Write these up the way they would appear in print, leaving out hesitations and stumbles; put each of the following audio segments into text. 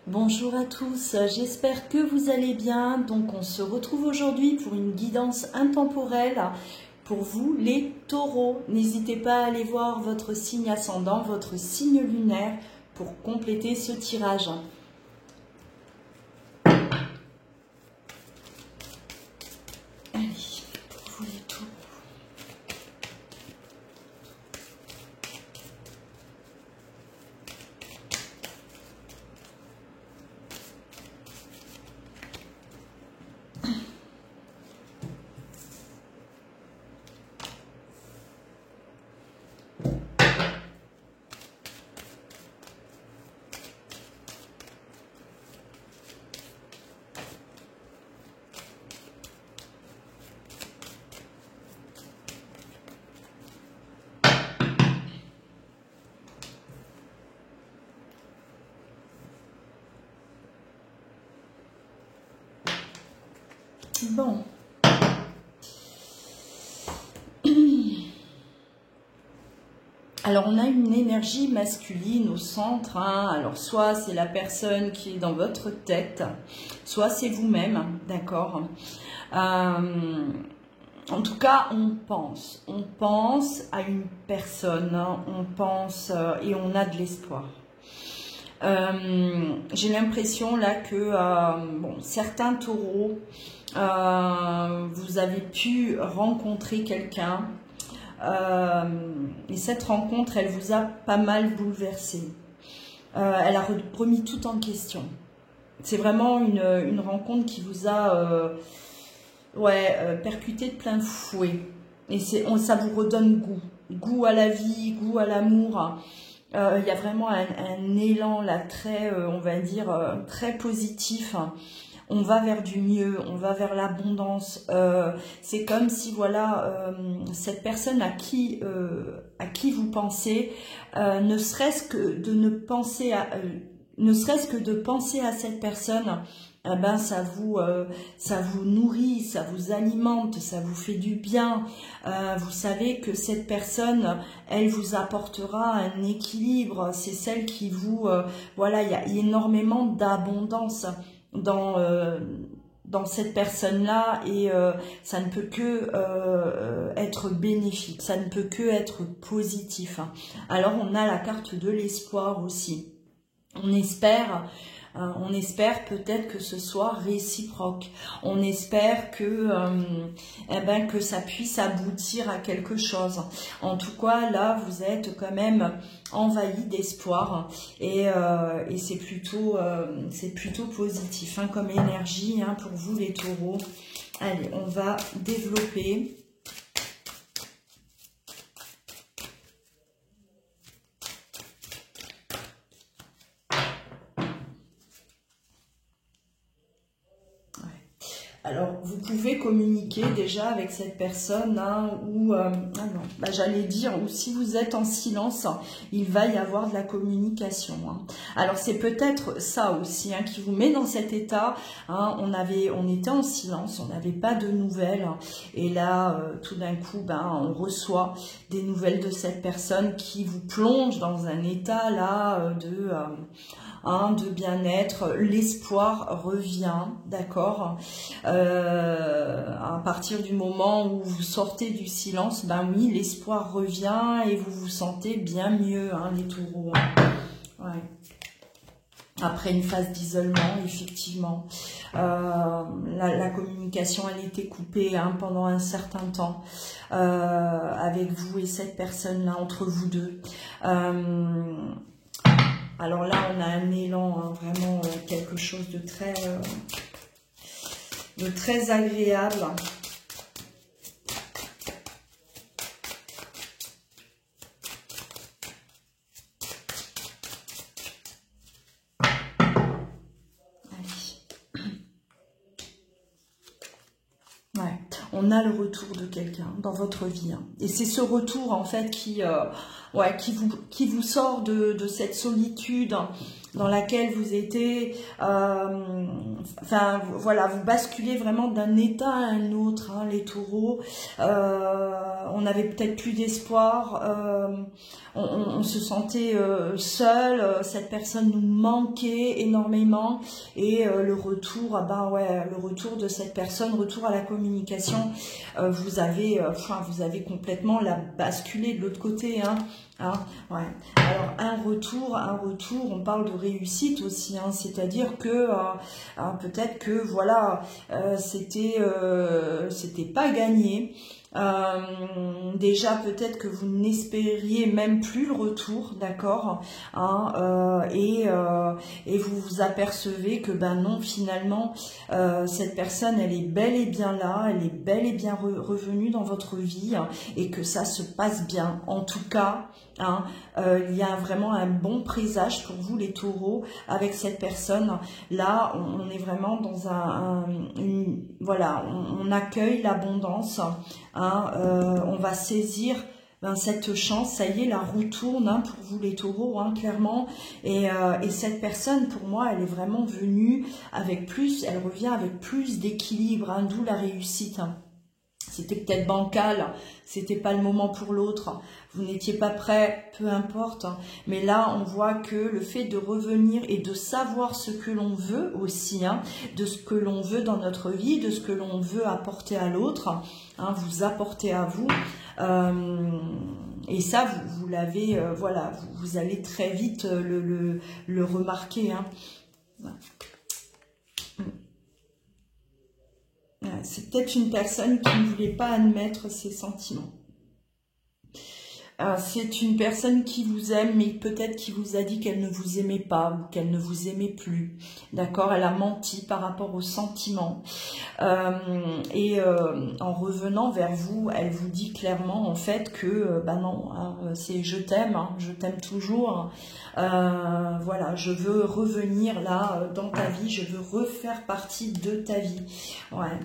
Bonjour à tous, j'espère que vous allez bien. Donc on se retrouve aujourd'hui pour une guidance intemporelle pour vous les taureaux. N'hésitez pas à aller voir votre signe ascendant, votre signe lunaire pour compléter ce tirage. Allez, pour vous les taureaux. Bon. Alors on a une énergie masculine au centre, hein. Alors soit c'est la personne qui est dans votre tête, soit c'est vous-même, d'accord. En tout cas, on pense à une personne, hein. On pense et on a de l'espoir. J'ai l'impression là que bon, certains taureaux, vous avez pu rencontrer quelqu'un et cette rencontre, elle vous a pas mal bouleversé. Elle a remis tout en question. C'est vraiment une rencontre qui vous a percuté de plein fouet. Et ça vous redonne goût à la vie, goût à l'amour. Il y a vraiment un élan là très, on va dire, très positif. On va vers du mieux, on va vers l'abondance. C'est comme si voilà, cette personne à qui vous pensez, ne serait-ce que de penser à cette personne, eh ben ça vous nourrit, ça vous alimente, ça vous fait du bien. Vous savez que cette personne, elle vous apportera un équilibre. C'est celle qui vous voilà, il y a énormément d'abondance dans cette personne-là et ça ne peut que être bénéfique, ça ne peut que être positif. Alors on a la carte de l'espoir aussi. On espère peut-être que ce soit réciproque. On espère que ça puisse aboutir à quelque chose. En tout cas, là, vous êtes quand même envahi d'espoir et c'est plutôt positif hein, comme énergie hein, pour vous les taureaux. Allez, on va développer. Alors, vous pouvez communiquer déjà avec cette personne, hein, ou, j'allais dire, ou si vous êtes en silence, il va y avoir de la communication. Hein. Alors, c'est peut-être ça aussi hein, qui vous met dans cet état. Hein, on était en silence, on n'avait pas de nouvelles. Et là, tout d'un coup, on reçoit des nouvelles de cette personne qui vous plonge dans un état là de bien-être, l'espoir revient, d'accord. À partir du moment où vous sortez du silence, oui, l'espoir revient et vous vous sentez bien mieux, hein, les taureaux. Ouais. Après une phase d'isolement, effectivement, la communication, elle était coupée hein, pendant un certain temps avec vous et cette personne-là, entre vous deux. Alors là, on a un élan, hein, vraiment quelque chose de très agréable. Ouais. On a le retour de quelqu'un dans votre vie. Hein. Et c'est ce retour, en fait, qui vous sort de cette solitude. dans laquelle vous étiez, enfin voilà, vous basculez vraiment d'un état à un autre, hein, les taureaux. On avait peut-être plus d'espoir, on se sentait seul, cette personne nous manquait énormément, et le retour, ah ben ouais, le retour de cette personne, retour à la communication, vous avez complètement la basculé de l'autre côté, hein. Hein, ouais. Alors un retour, on parle de réussite aussi, hein, c'est-à-dire que peut-être que voilà, c'était pas gagné. Déjà peut-être que vous n'espériez même plus le retour, d'accord, hein, et vous vous apercevez que ben non, finalement cette personne, elle est bel et bien là, elle est bel et bien revenue dans votre vie, hein, et que ça se passe bien. En tout cas, hein, il y a vraiment un bon présage pour vous les taureaux avec cette personne. Là, on est vraiment dans voilà, on accueille l'abondance, hein, on va saisir cette chance, ça y est, la roue tourne, hein, pour vous les taureaux, hein, clairement, et cette personne, pour moi, elle est vraiment venue avec plus, elle revient avec plus d'équilibre, hein, d'où la réussite, hein. C'était peut-être bancal, c'était pas le moment pour l'autre, vous n'étiez pas prêt, peu importe. Mais là, on voit que le fait de revenir et de savoir ce que l'on veut aussi, hein, de ce que l'on veut dans notre vie, de ce que l'on veut apporter à l'autre, hein, vous apporter à vous. Et ça, vous l'avez, voilà, vous allez très vite le remarquer, hein. Voilà. C'est peut-être une personne qui ne voulait pas admettre ses sentiments. C'est une personne qui vous aime, mais peut-être qui vous a dit qu'elle ne vous aimait pas ou qu'elle ne vous aimait plus. D'accord, elle a menti par rapport aux sentiments. En revenant vers vous, elle vous dit clairement en fait que bah non, hein, c'est je t'aime toujours. Voilà, je veux revenir là dans ta vie, je veux refaire partie de ta vie. Ouais.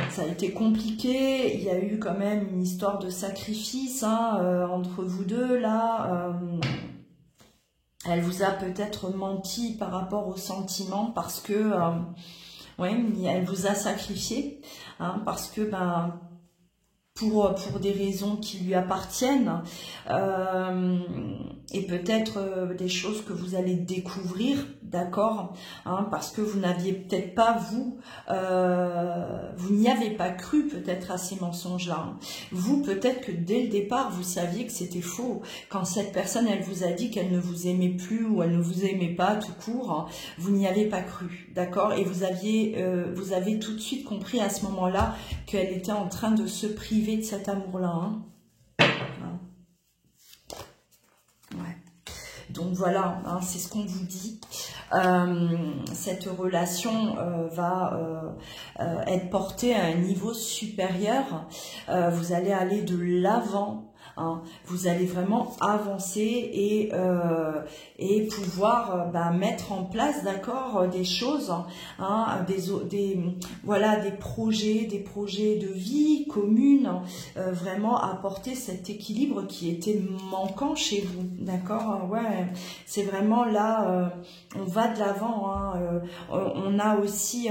Ça a été compliqué, il y a eu quand même une histoire de sacrifice, hein, entre vous deux là. Elle vous a peut-être menti par rapport aux sentiments parce que, ouais, elle vous a sacrifié, hein, parce que ben pour des raisons qui lui appartiennent, et peut-être des choses que vous allez découvrir, d'accord, hein, parce que vous n'aviez peut-être pas, vous n'y avez pas cru peut-être à ces mensonges-là. Hein. Vous, peut-être que dès le départ, vous saviez que c'était faux. Quand cette personne, elle vous a dit qu'elle ne vous aimait plus ou elle ne vous aimait pas tout court, hein, vous n'y avez pas cru, d'accord, et vous avez tout de suite compris à ce moment-là qu'elle était en train de se priver de cet amour-là. Hein. Ouais. Donc voilà, hein, c'est ce qu'on vous dit. Cette relation va être portée à un niveau supérieur. Vous allez aller de l'avant. Hein, vous allez vraiment avancer et pouvoir mettre en place, d'accord, des choses, hein, voilà, des projets de vie commune, vraiment apporter cet équilibre qui était manquant chez vous, d'accord, ouais, c'est vraiment là, on va de l'avant, hein, on a aussi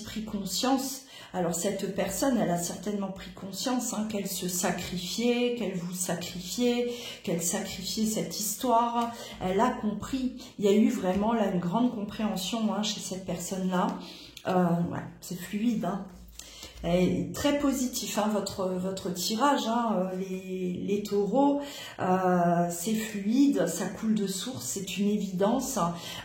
pris conscience. Alors cette personne, elle a certainement pris conscience, hein, qu'elle se sacrifiait, qu'elle vous sacrifiait, qu'elle sacrifiait cette histoire. Elle a compris. Il y a eu vraiment là une grande compréhension, hein, chez cette personne-là. Ouais, c'est fluide, hein. Et très positif, hein, votre tirage, hein, les taureaux, c'est fluide, ça coule de source, c'est une évidence.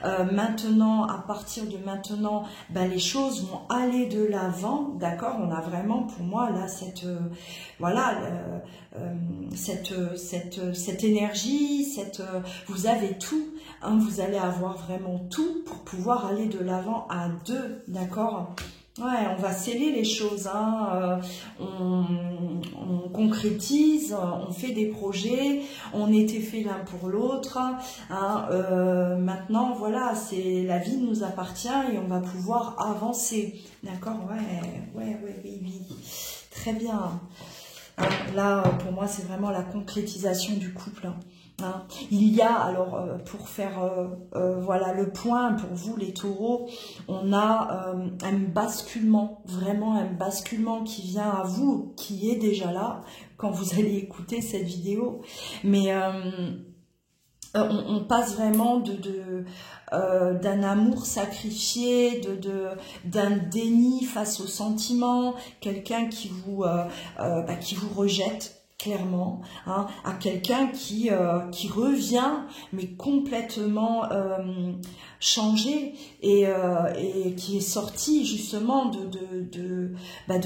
Maintenant, à partir de maintenant, les choses vont aller de l'avant, d'accord. On a vraiment, pour moi, là, cette énergie, vous avez tout, hein, vous allez avoir vraiment tout pour pouvoir aller de l'avant à deux, d'accord. Ouais, on va sceller les choses, hein. On concrétise, on fait des projets, on était fait l'un pour l'autre, hein. Maintenant, voilà, la vie nous appartient et on va pouvoir avancer, d'accord. Ouais, oui, très bien. Là, pour moi, c'est vraiment la concrétisation du couple, hein. Hein. Il y a, alors pour faire voilà le point pour vous les taureaux, on a un basculement, vraiment un basculement qui vient à vous, qui est déjà là quand vous allez écouter cette vidéo. Mais on passe vraiment d'un amour sacrifié, d'un déni face aux sentiments, quelqu'un qui vous rejette clairement, hein, à quelqu'un qui revient mais complètement changé et qui est sorti justement de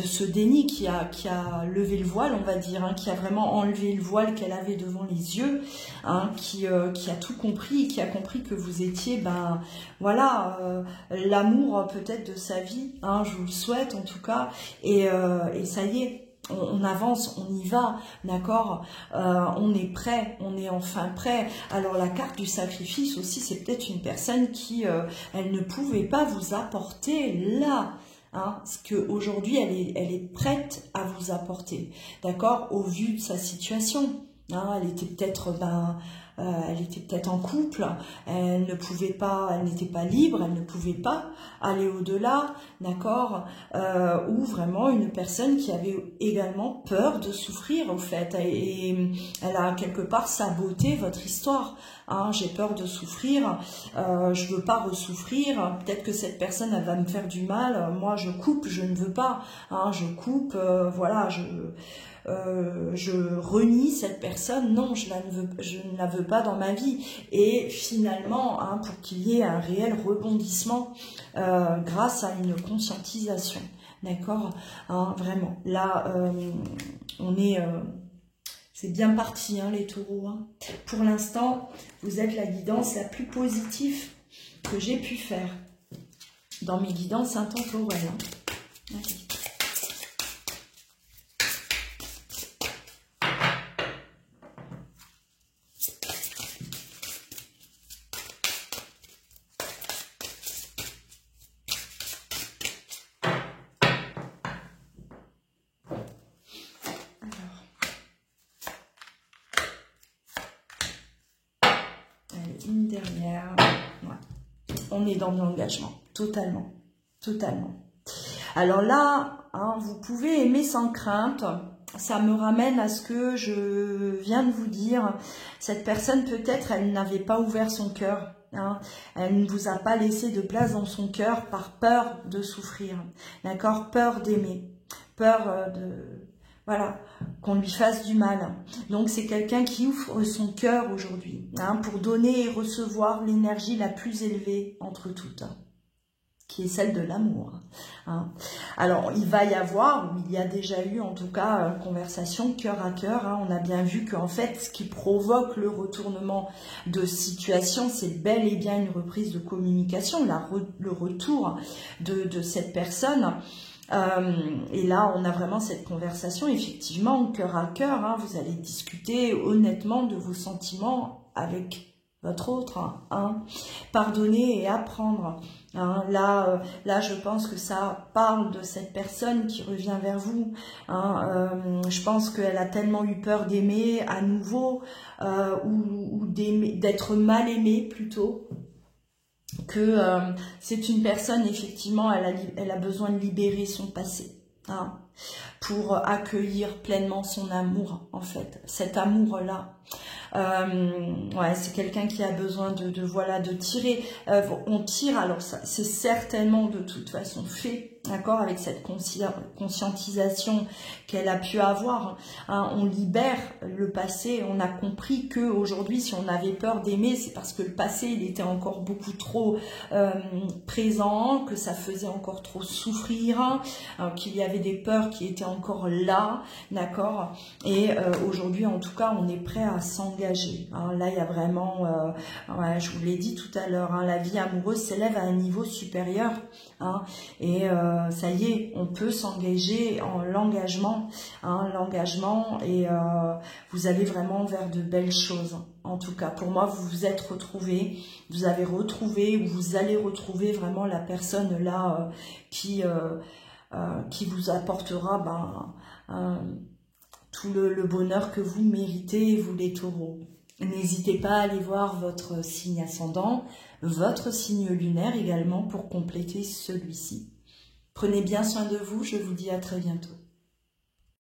ce déni, qui a levé le voile, on va dire, hein, qui a vraiment enlevé le voile qu'elle avait devant les yeux, hein, qui a tout compris, qui a compris que vous étiez voilà, l'amour peut-être de sa vie, hein, je vous le souhaite en tout cas, et ça y est. On avance, on y va, d'accord, on est prêt, on est enfin prêt. Alors la carte du sacrifice aussi, c'est peut-être une personne qui, elle ne pouvait pas vous apporter là, hein, ce qu'aujourd'hui elle est prête à vous apporter, d'accord, au vu de sa situation. Hein, elle était peut-être en couple, elle ne pouvait pas, elle n'était pas libre, elle ne pouvait pas aller au-delà, d'accord, ou vraiment une personne qui avait également peur de souffrir au fait, et elle a quelque part saboté votre histoire. Hein, j'ai peur de souffrir, je veux pas ressouffrir, peut-être que cette personne elle va me faire du mal, moi je coupe, je ne veux pas, hein, je coupe, voilà, je renie cette personne, non, je ne la veux pas dans ma vie. Et finalement, hein, pour qu'il y ait un réel rebondissement grâce à une conscientisation, d'accord, hein, vraiment. Là, on est, c'est bien parti, hein, les taureaux. Hein. Pour l'instant, vous êtes la guidance la plus positive que j'ai pu faire dans mes guidances intemporelles. Hein. Allez. Une dernière. Ouais. On est dans l'engagement, totalement, totalement. Alors là, hein, vous pouvez aimer sans crainte. Ça me ramène à ce que je viens de vous dire. Cette personne, peut-être, elle n'avait pas ouvert son cœur. Hein. Elle ne vous a pas laissé de place dans son cœur par peur de souffrir. D'accord? Peur d'aimer. Peur voilà, qu'on lui fasse du mal. Donc c'est quelqu'un qui ouvre son cœur aujourd'hui, hein, pour donner et recevoir l'énergie la plus élevée entre toutes, hein, qui est celle de l'amour. Hein. Alors il va y avoir, ou il y a déjà eu en tout cas, conversation cœur à cœur. Hein. On a bien vu qu'en fait ce qui provoque le retournement de situation, c'est bel et bien une reprise de communication, le retour de cette personne. Et là, on a vraiment cette conversation, effectivement, cœur à cœur. Hein, vous allez discuter honnêtement de vos sentiments avec votre autre. Hein, pardonner et apprendre. Hein, là, je pense que ça parle de cette personne qui revient vers vous. Hein, je pense qu'elle a tellement eu peur d'aimer à nouveau, ou d'être mal aimée plutôt. Que c'est une personne, effectivement, elle a besoin de libérer son passé, hein, pour accueillir pleinement son amour, en fait, cet amour-là. Ouais, c'est quelqu'un qui a besoin de tirer. On tire, alors c'est certainement de toute façon fait, d'accord, avec cette conscientisation qu'elle a pu avoir. Hein, on libère le passé. On a compris que aujourd'hui, si on avait peur d'aimer, c'est parce que le passé, il était encore beaucoup trop présent, que ça faisait encore trop souffrir, hein, qu'il y avait des peurs qui étaient encore là, d'accord. Et aujourd'hui, en tout cas, on est prêt à s'engager. Hein, là, il y a vraiment, ouais, je vous l'ai dit tout à l'heure, hein, la vie amoureuse s'élève à un niveau supérieur. Hein, et ça y est, on peut s'engager en l'engagement, hein, et vous allez vraiment vers de belles choses. En tout cas, pour moi, vous vous êtes retrouvés, vous avez retrouvé, ou vous allez retrouver vraiment la personne là qui vous apportera tout le bonheur que vous méritez, vous les taureaux. N'hésitez pas à aller voir votre signe ascendant, votre signe lunaire également pour compléter celui-ci. Prenez bien soin de vous, je vous dis à très bientôt.